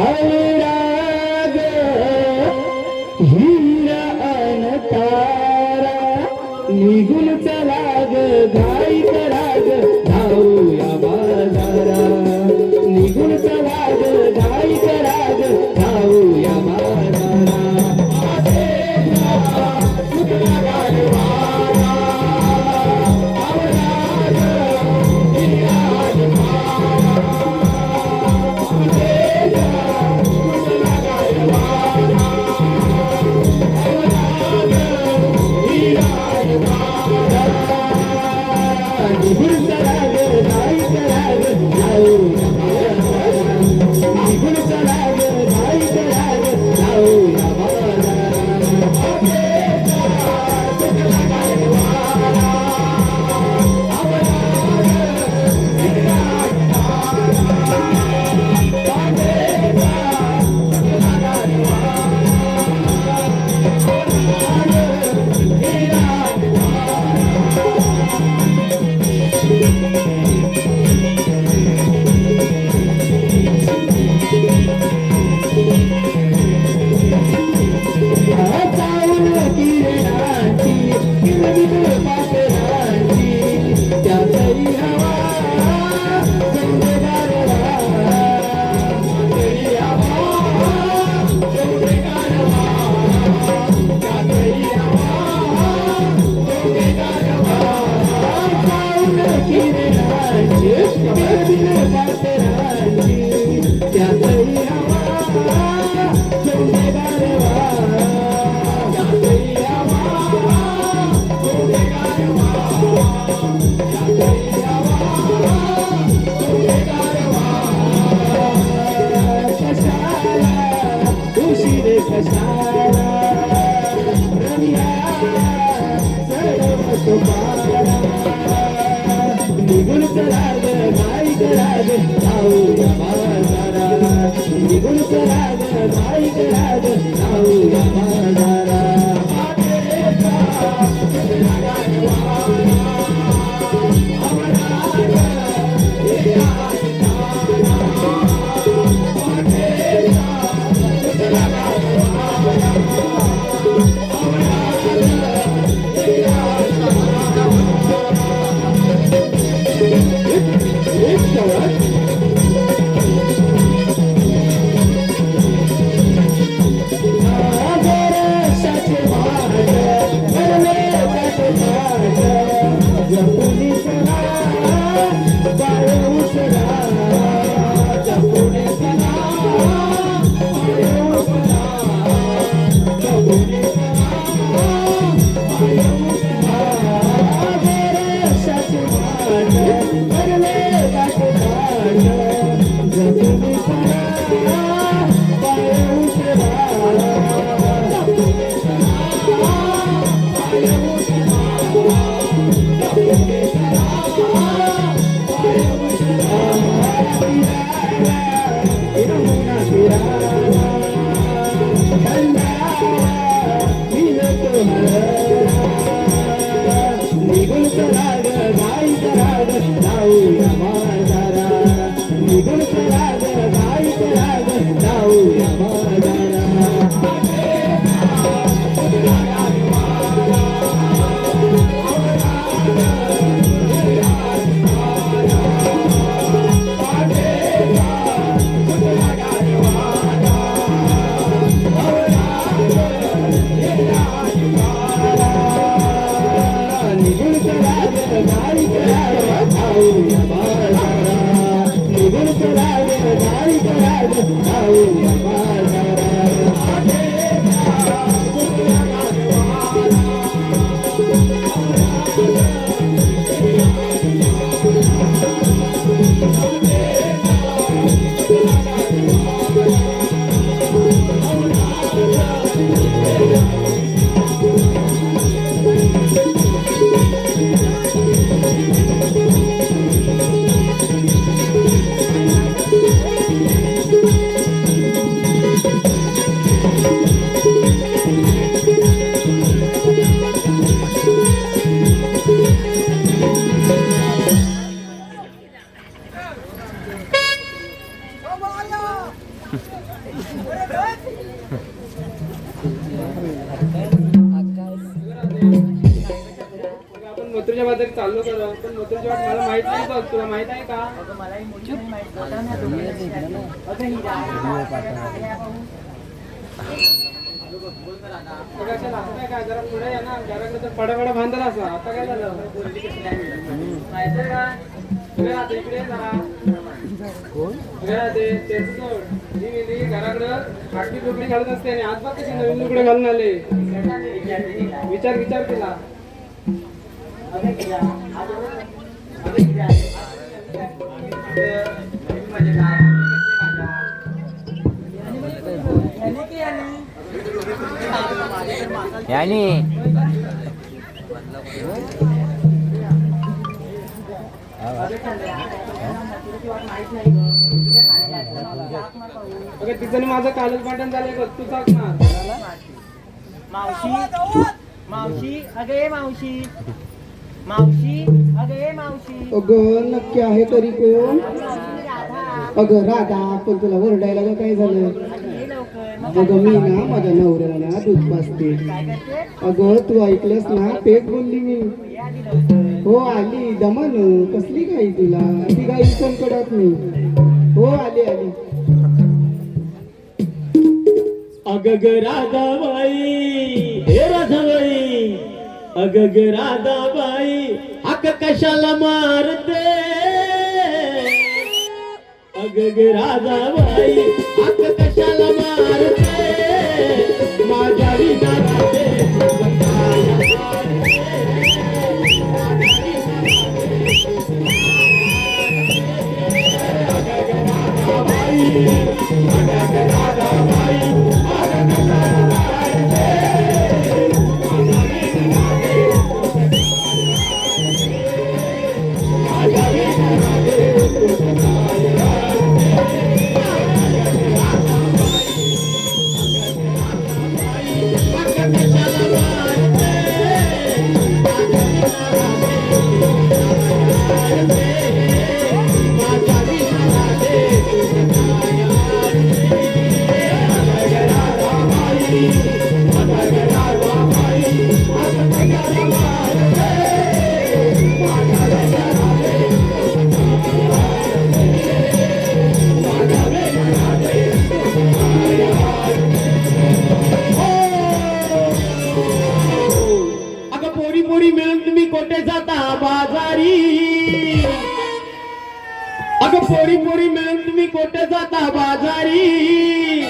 अविराग हिरा अन तारा निघून चला ग घाई करा ग जाऊया बाजारा निघून चला ग घाई करा ग जाऊया बाजारा निघून चला ग घाई करा ग जाऊया बाजारा निघून चला ग घाई करा ग जाऊया बाजारा आपण मथुरच्या बाजारात चाललो करा पण मथुरची वाट मला माहित नाही बघ तुला माहित आहे का काय जरा पुढे या ना घराकडे तर पडापडा बांधला असा आता काय झालं माहितीये का इकडे राहते इकडे जरा इकडे राहते तेच सोड ही गेली घराकडं आठवी लुगडी घालत असते आणि आज बघ कशी नवीन लुगडे घालून आले विचार विचार केला यानी तिचं माझं कालच पाठण झालंय बघ तू सांग ना मावशी मावशी अगे मावशी मावशी अगे मावशी अगं नक्की आहे तरी कोण अगं राधा पण तुला ओरडायला ग काय झालं अगं मी ना माझ्या नवऱ्याला दूध पाजते अगं तू ऐकलंस ना तेच बोलली मी हो आली दमन कसली गाई तुला ती गाई पण कडत नाही हो आली आली अगग राधाबाई हे राधाबाई अगग राधाबाई हक कशाला मारते अगग राधाबाई हक कशाला मारते माझ्या विना राहते पोरी पोरी मिळून तुम्ही कोठे जाता बाजारी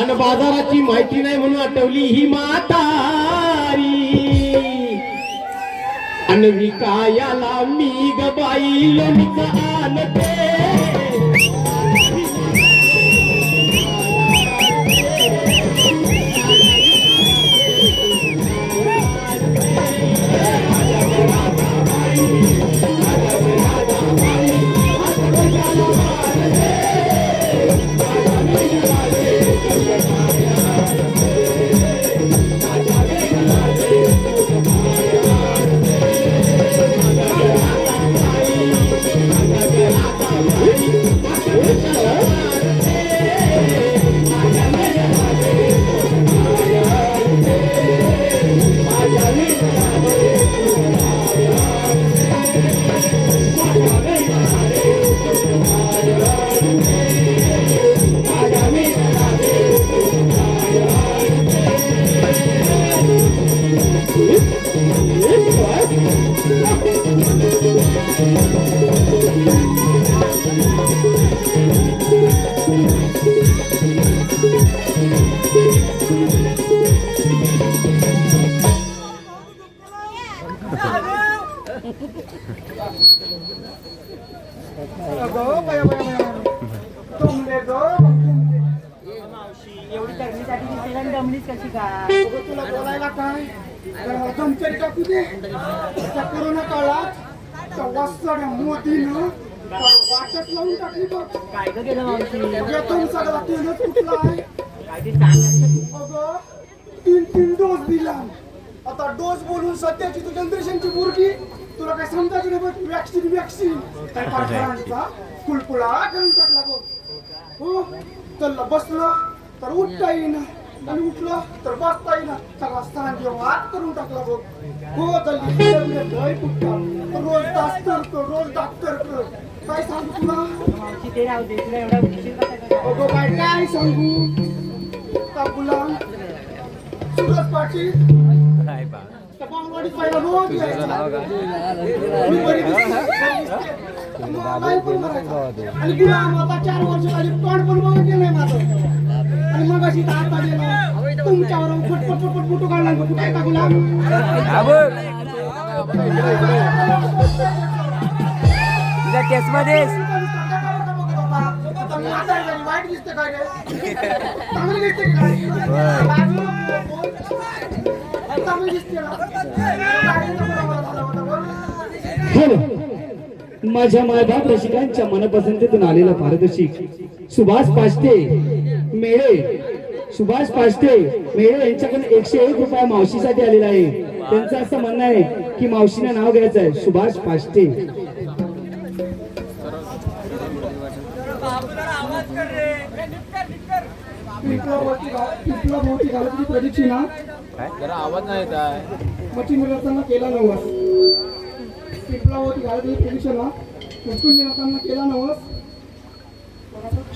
आणि बाजाराची माहिती नाही म्हणून आठवली ही म्हातारी आणि विकायाला मी ग बाई लोणीचं आणते एवढी गर्मीसाठी दिसेल दमलीच कशी काय तुला बोलायला काय दमतरी टाकू दे त्या कोरोना काळात वाचड्या मोदीनं वाटच लावून टाकली बघ काय ग केलं मावशी वेतन सगळा तेलच उठलाय काय ते सांग अगं 3 डोस दिला आता डोस बोलून सध्याची तू जनरेशनची मुर्गी तुला काय समजायचं नाही बघ वॅक्सिन काय कारखान्याचा कुलकुला करून टाकला बघ हो चल बसलं तर उठता येईना आणि उठलं तर बसता येईना सगळा सांगे वाद करून टाकला बघ हो चल लय कुठला रोज डॉक्टर कर रोज डॉक्टर कर काय सांगू तुला मावशी ते राहू दे तुला एवढा उशीर कसा करायचा? अगो बाय काय सांगू का गुलाम सुरज पाटील त्या बांगवाडीत पहिला रोज यायचा. मी बरी दिसते. मोबाईल पण बघायचा. आणि गुलाम आता 4 वर्ष झाली तोंड पण बघत गेलंय माझं आणि मग अशी आता गेलो तुमच्यावर फटफट फटफट फोटो काढला कुठे आहे का गुलाम तुझ्या केस मध्ये वाईट दिसते काय रे? चांगली दिसते की काय? चांगली दिसते ना? हॅलो माझ्या मायबाप रसिकांच्या मनपसंतीतून आलेला पारितोषिक सुभाष पाष्टे मेळे यांच्याकडून 101 रुपये मावशीसाठी आलेला आहे. त्यांचं असं म्हणणं आहे की मावशीने नाव घ्यायचं आहे सुभाष पाष्टे. पिंपळाभोवती घालत प्रदक्षिणा जरा आवाज नाही येत आहे. मच्छी मिळवताना केला नवस पिंपळाभोवती घालत प्रदक्षिणा उचकून देताना केला नवस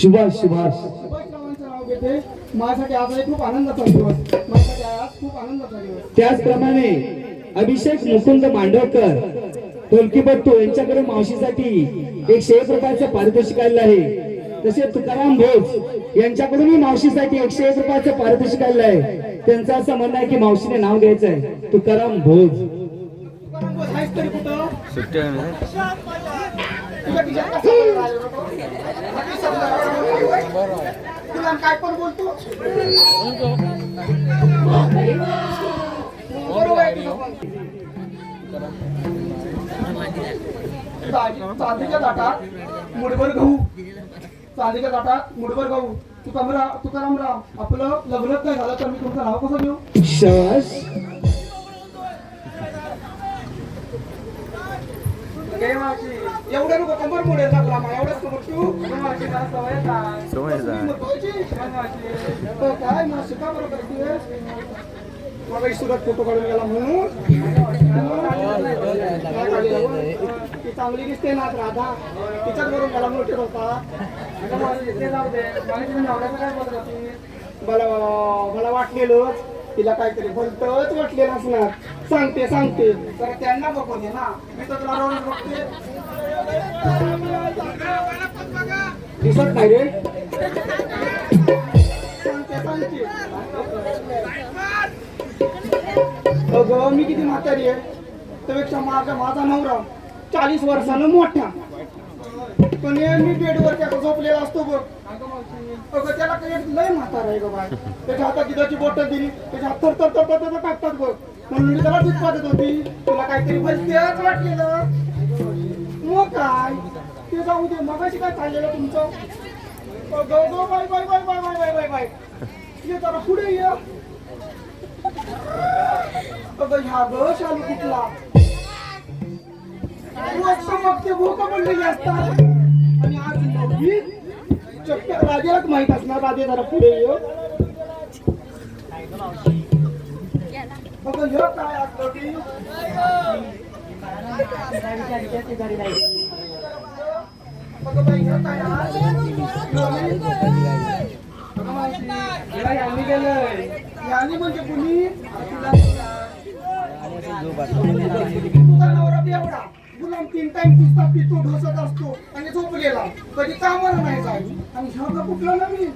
सुभाष सुभाषरावांचं नाव घेते माझ्यासाठी आज एक खूप आनंदाचा दिवस माझ्यासाठी आज खूप आनंदाचा दिवस त्याचप्रमाणे अभिषेक मुकुंद मांडवकर ढोलकीपट्टू यांच्याकडे मावशीसाठी 101 रुपयाचं पारितोषिक आलेलं आहे. तसेच तुकाराम भोज यांच्याकडूनही मावशीसाठी 101 रुपयाचं पारितोषिक आलेलं आहे. त्यांचं असं म्हणणं आहे की मावशीने नाव घ्यायचं आहे तुकाराम भोज. तुकाराम बोस आहेस तरी कुठं सुट्टी आहे ना? तुझ्या खिशात कसा पैसा राहिला नको? तुला काय पण बोलतो बरोबर आहे तुझं पण. चांदीच्या ताटात मुठभर गहू चांदीच्या ताटात मुठभर गहू तुकारामराव आपलं लग्नच नाही झालं तर मी तुमचं नाव कसं घेऊ शश एवढं नको कंबर मोडेल ना तुला एवढंच कमर तू सवय काय मग शिका बरं करतेस मग सुरत फोटो काढून गेला म्हणून ती चांगली दिसते ना राधा तिच्याच बरोबर मला मोठे होता मला वाटलेलं तिला काहीतरी भलतच वाटलेलं असणार सांगते तर त्यांना बघून ये ना मी तर तुला रोज बघते दिसत नाही रे सांगते अगं मी किती म्हातारी आहे त्यापेक्षा माझा नवरा 40 वर्षानं मोठा पण मी बेडवर त्याचा झोपलेला असतो बघ अगं त्याला काही लय म्हातारा आहे ग बाय त्याच्या हातात दुधाची बॉटल दिली त्याच्या हात थर टाकतात बघ म्हणून मी त्याला दूध पाजत होती तुला काहीतरी भलतेच वाटलेलं मग काय ते जाऊ दे मगाशी काय चाललेलं तुमचं अगं बाय ये जरा पुढे ये अगं ह्या ग शालू कुठला रोज मग भूक पडलेली असतात आणि आज नववी चक्क राजालाच माहित असणार राजे जरा पुढे ये बघ ह्यो काय असतो की बघ बाई ह्यो काय यानी म्हणजे कुणी नवरा एवढा गुलाम 3 टाइम पुसता पितो ढोसत असतो आणि झोपलेला कधी कामाला नाही जाय आणि ह्या कुठला ना मी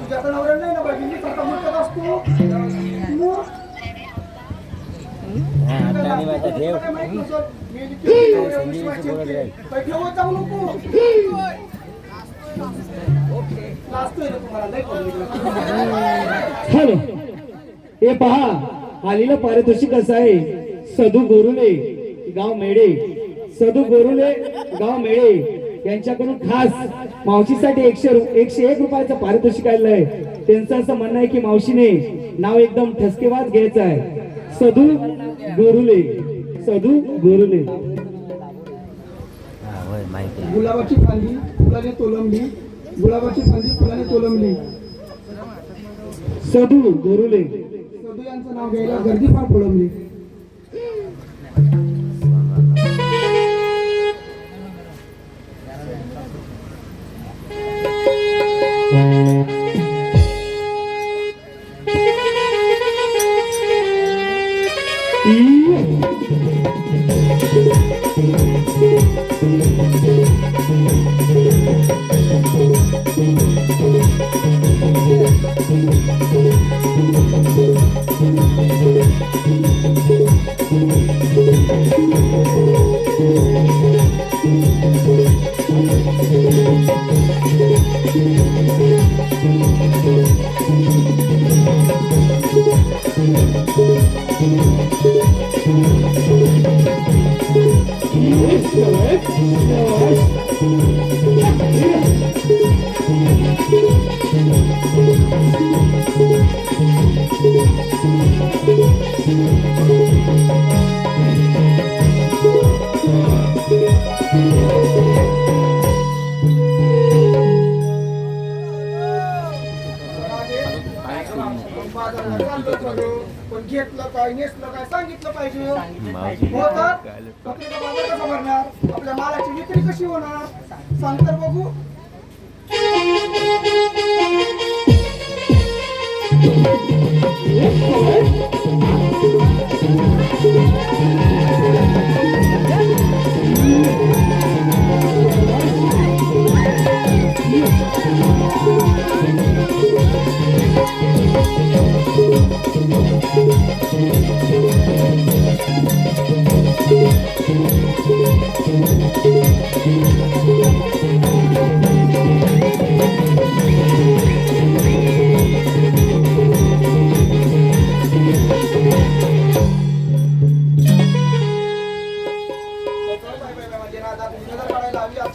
तुझ्या नवरा नाही ना बाई मी स्वतः म्हणत असतो हॅलो हे पहा आलेलं पारितोषिक असं आहे सदू गोरुले गाव मेळे यांच्याकडून खास मावशीसाठी 101 रुपयाचं पारितोषिक आलेलं आहे. त्यांचं असं म्हणणं आहे की मावशीने नाव एकदम ठसकेबाज घ्यायचं आहे सदू गोरुले. सदू गोरुले. हा होय माहिती आहे. गुलाबाची फांदी फुलाने तोलंबली, गुलाबाची फांदी फुलाने तोलंबली. सदू गोरुले. सदू यांचं नाव घ्यायला गर्दी फार खोळंबली. पण घेतलं काय नेसलं काय सांगितलं पाहिजे. हो तर पत्रिका बाजार कसा भरणार, आपल्या मालाची विक्री कशी होणार सांग तर बघू.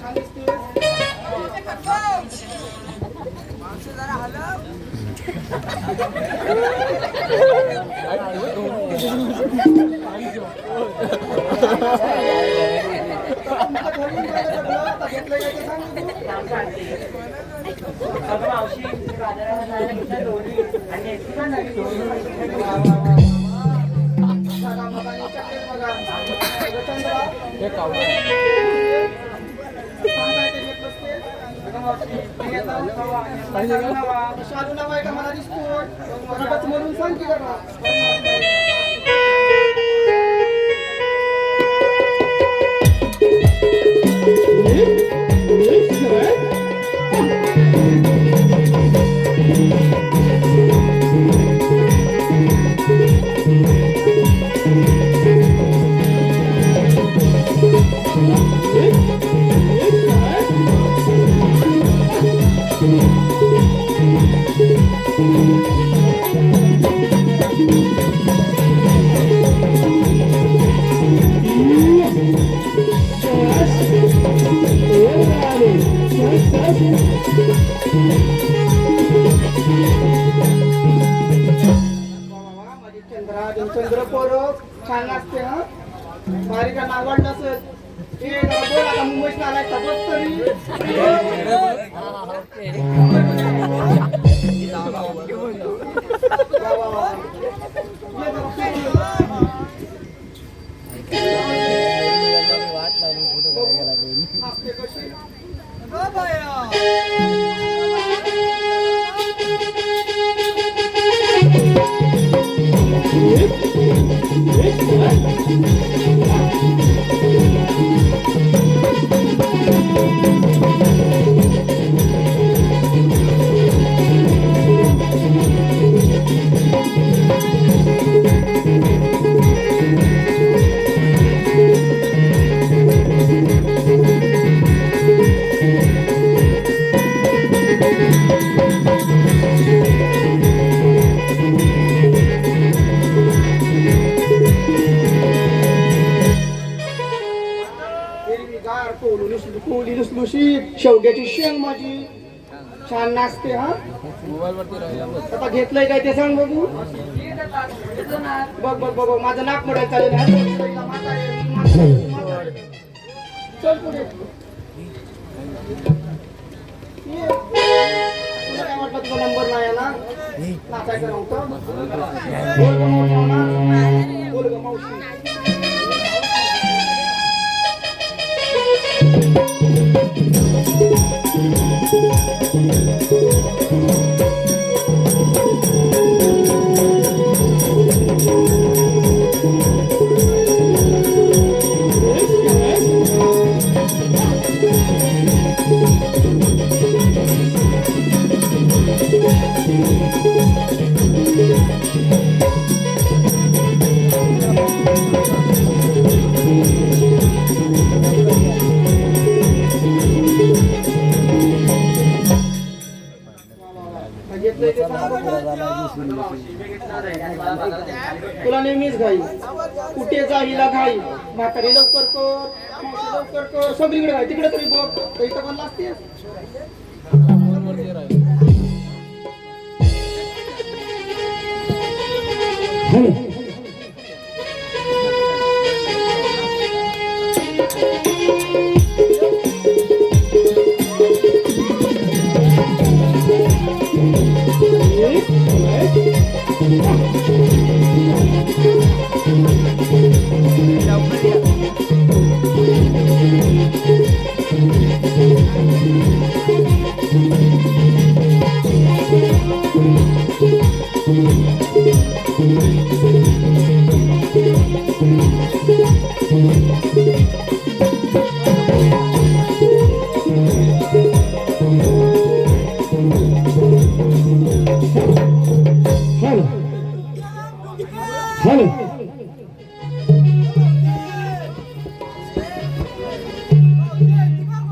छान दिसते. शालू नाव आहे का मला दिसतो म्हणून सांग की जरा. चंद्र पोरं छान असते. हा बारीका नावाडलं असत ते बोल आता मुंबईत आलाय तपत तरी असते कशी शेवग्याची शेंग माझी छान नाचते. हा आता घेतलंय काय ते सांग बघू. बघ बघ बघ बघ, माझं नाक मोडायला चालेल म्हातारे. चल पुढे ये. तुला काय वाटलं तुझा नंबर नाही आला? नाचायचं नव्हतं. बोल गं मावशी. बोल गं मावशी. तुला नेहमीच घाई, कुठे जाईला घाई. म्हातारी लवकर कर, मावशी लवकर कर, सगळीकडे घाई. तिकडे तरी बघ, इथं पण लागते.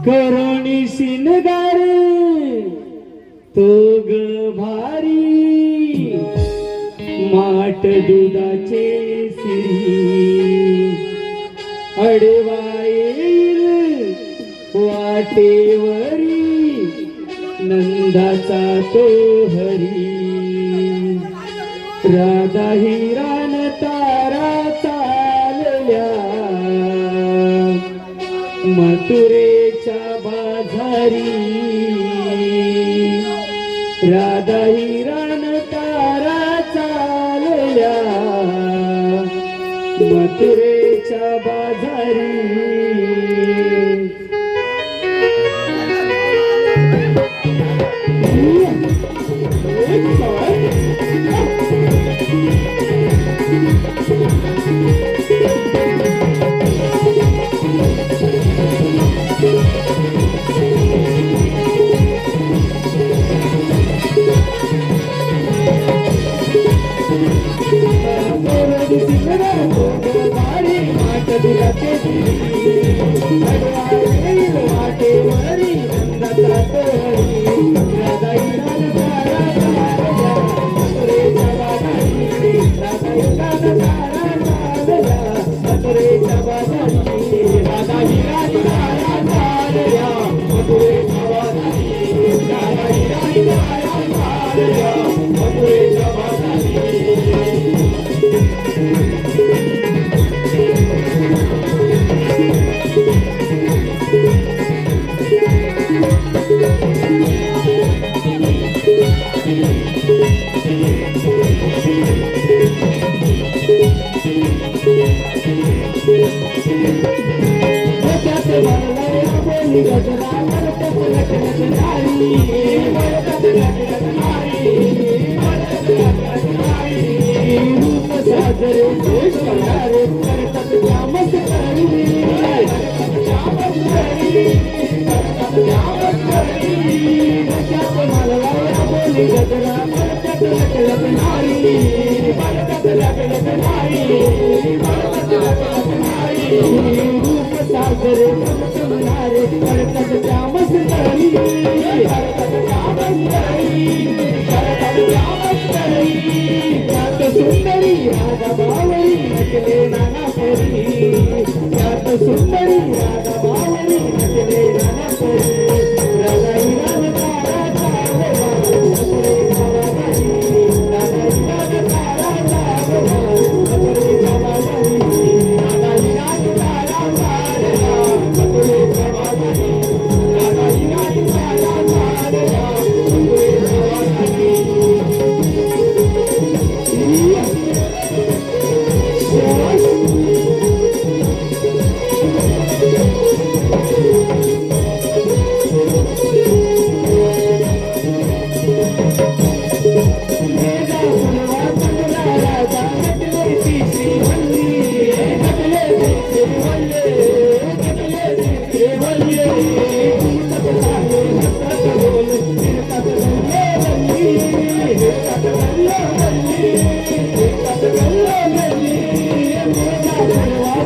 करोणी शिनगार तो ग भारी, माट दुधाचे सिरी अडवा येईल वाटेवरी, नंदाचा तो हरी. राधा हिरान तारा चालल्या मथुरेच्या बाजारी. राधा हिरान तारा चालल्या मथुरेच्या बाजारी.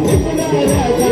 राजा